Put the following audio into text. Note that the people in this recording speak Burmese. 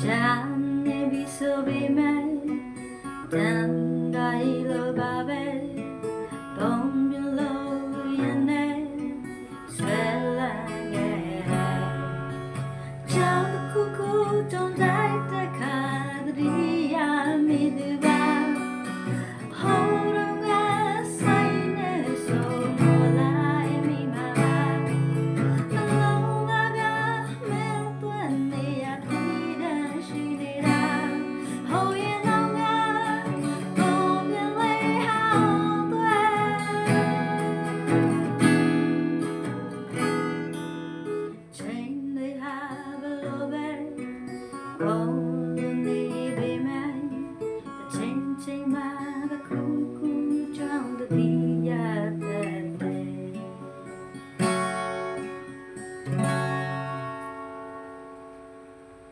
잔내 비소비매 단가일로 밥에 봄빌로 연애ဆွဲလန်းခဲ့တယ်ကြောက်တစ်ခုခုတွန်းလိုက်တဲ့ခါသတိရမိသူပါဟိုတော့ကဆိုင်နေဆိုမလိုက်မိမှာပါနှလုံးသားကမဲသွက်နေရပြီးတန်းရှိနေတာဟိုရင်တော့ငါပုံပြလေးဟောင်းသွဲချိန်တွေဟာဘယ်လိုပဲ